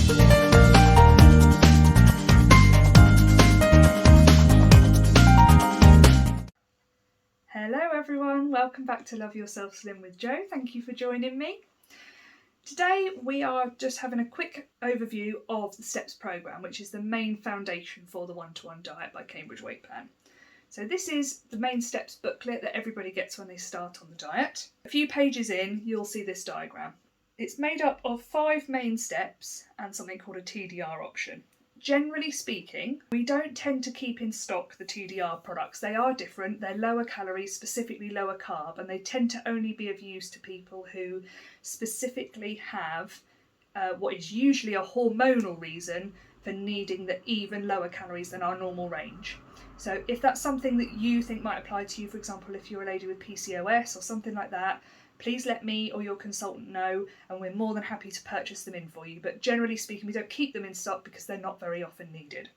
Hello everyone, welcome back to Love Yourself Slim with Jo. Thank you for joining me. Today we are just having a quick overview of the STEPS programme, which is the main foundation for the one-to-one diet by Cambridge Weight Plan. So this is the main STEPS booklet that everybody gets when they start on the diet. A few pages in, you'll see this diagram. It's made up of 5 main steps and something called a TDR option. Generally speaking, we don't tend to keep in stock the TDR products. They are different, they're lower calories, specifically lower carb, and they tend to only be of use to people who specifically have what is usually a hormonal reason for needing the even lower calories than our normal range. So if that's something that you think might apply to you, for example, if you're a lady with PCOS or something like that, please let me or your consultant know, and we're more than happy to purchase them in for you. But generally speaking, we don't keep them in stock because they're not very often needed.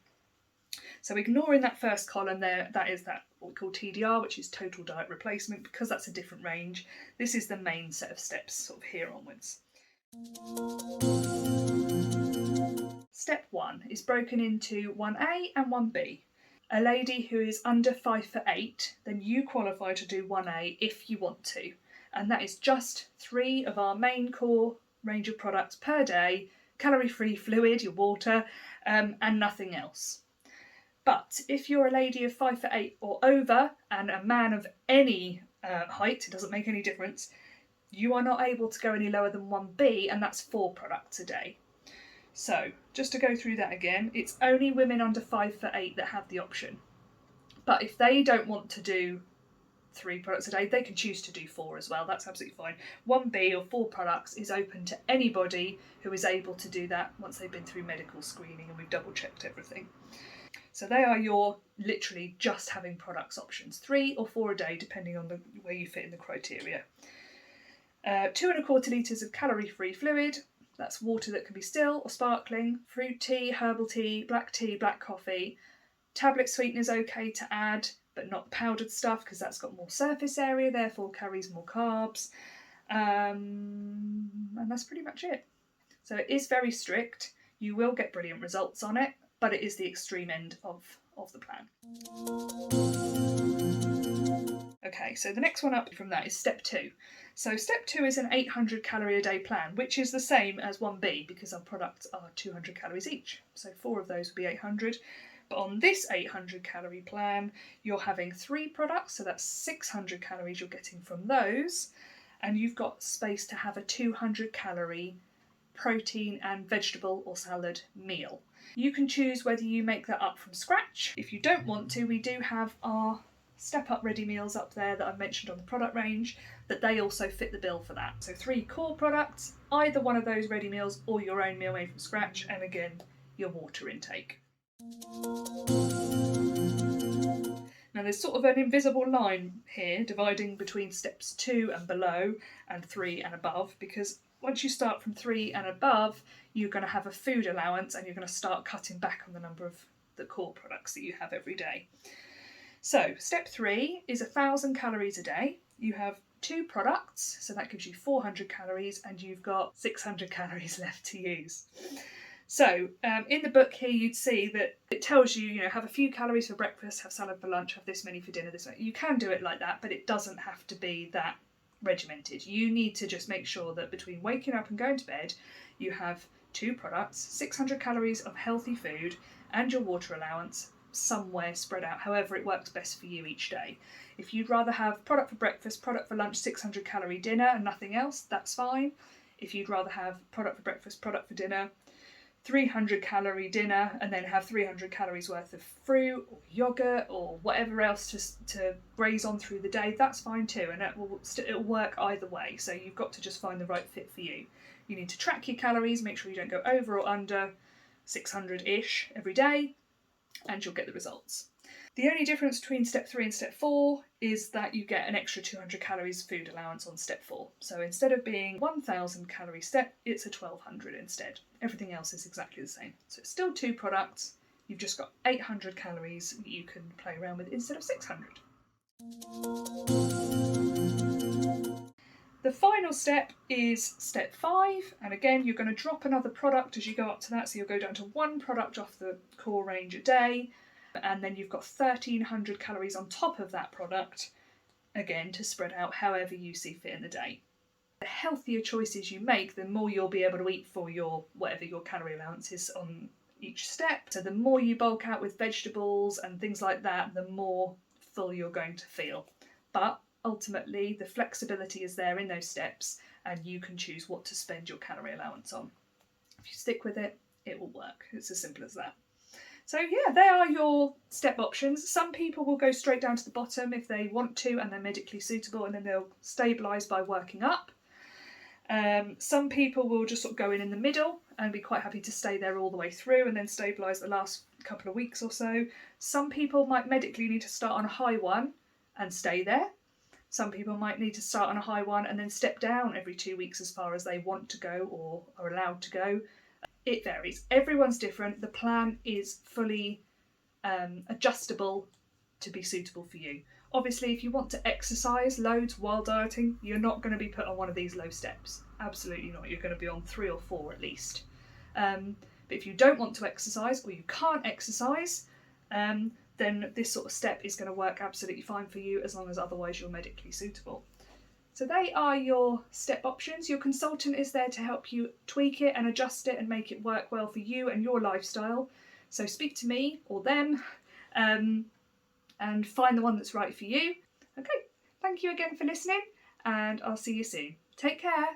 So ignoring that first column there, that is that what we call TDR, which is total diet replacement, because that's a different range. This is the main set of steps sort of here onwards. Step 1 is broken into 1A and 1B. A lady who is under 5'8", then you qualify to do 1A if you want to. And that is just 3 of our main core range of products per day, calorie-free fluid, your water, and nothing else. But if you're a lady of 5'8" or over, and a man of any height, it doesn't make any difference, you are not able to go any lower than 1B, and that's 4 products a day. So, just to go through that again, it's only women under 5'8" that have the option. But if they don't want to do 3 products a day, they can choose to do 4 as well. That's absolutely fine. 1B or 4 products is open to anybody who is able to do that once they've been through medical screening and we've double checked everything. So they are your literally just having products options, 3 or 4 a day depending on where you fit in the criteria. 2¼ litres of calorie-free fluid. That's water that can be still or sparkling, fruit tea, herbal tea, black coffee. Tablet sweetener is okay to add, but not powdered stuff because that's got more surface area, therefore carries more carbs. And that's pretty much it. So it is very strict. You will get brilliant results on it, but it is the extreme end of the plan. Okay, so the next one up from that is step 2. So step 2 is an 800 calorie a day plan, which is the same as 1B because our products are 200 calories each. So 4 of those would be 800. But on this 800 calorie plan, you're having 3 products, so that's 600 calories you're getting from those, and you've got space to have a 200 calorie protein and vegetable or salad meal. You can choose whether you make that up from scratch. If you don't want to, we do have our Step Up ready meals up there that I've mentioned on the product range, but they also fit the bill for that. So 3 core products, either one of those ready meals or your own meal made from scratch, and again, your water intake. Now there's sort of an invisible line here dividing between steps 2 and below and 3 and above, because once you start from 3 and above, you're going to have a food allowance and you're going to start cutting back on the number of the core products that you have every day. So step 3 is 1,000 calories a day. You have 2 products, so that gives you 400 calories and you've got 600 calories left to use. So in the book here, you'd see that it tells you, have a few calories for breakfast, have salad for lunch, have this many for dinner, this many. You can do it like that, but it doesn't have to be that regimented. You need to just make sure that between waking up and going to bed, you have 2 products, 600 calories of healthy food, and your water allowance somewhere spread out, however it works best for you each day. If you'd rather have product for breakfast, product for lunch, 600 calorie dinner and nothing else, that's fine. If you'd rather have product for breakfast, product for dinner, 300 calorie dinner, and then have 300 calories worth of fruit or yogurt or whatever else to graze on through the day, that's fine too, and it'll work either way. So you've got to just find the right fit for you. You need to track your calories, make sure you don't go over or under 600-ish every day, and you'll get the results. The only difference between step 3 and step 4 is that you get an extra 200 calories food allowance on step 4. So instead of being 1,000 calorie step, it's a 1,200 instead. Everything else is exactly the same. So it's still 2 products, you've just got 800 calories that you can play around with instead of 600. The The final step is step 5, and again you're going to drop another product as you go up to that, so you'll go down to 1 product off the core range a day, and then you've got 1,300 calories on top of that product, again to spread out however you see fit in the day. The healthier choices you make, the more you'll be able to eat for your whatever your calorie allowance is on each step. So the more you bulk out with vegetables and things like that, the more full you're going to feel. But ultimately, the flexibility is there in those steps, and you can choose what to spend your calorie allowance on. If you stick with it, it will work. It's as simple as that. So yeah, they are your step options. Some people will go straight down to the bottom if they want to and they're medically suitable, and then they'll stabilise by working up. Some people will just sort of go in the middle and be quite happy to stay there all the way through and then stabilise the last couple of weeks or so. Some people might medically need to start on a high one and stay there. Some people might need to start on a high one and then step down every 2 weeks as far as they want to go or are allowed to go. It varies. Everyone's different. The plan is fully adjustable to be suitable for you. Obviously, if you want to exercise loads while dieting, you're not going to be put on one of these low steps. Absolutely not. You're going to be on 3 or 4 at least. But if you don't want to exercise or you can't exercise, then this sort of step is going to work absolutely fine for you as long as otherwise you're medically suitable. So they are your step options. Your consultant is there to help you tweak it and adjust it and make it work well for you and your lifestyle. So speak to me or them and find the one that's right for you. Okay, thank you again for listening, and I'll see you soon. Take care.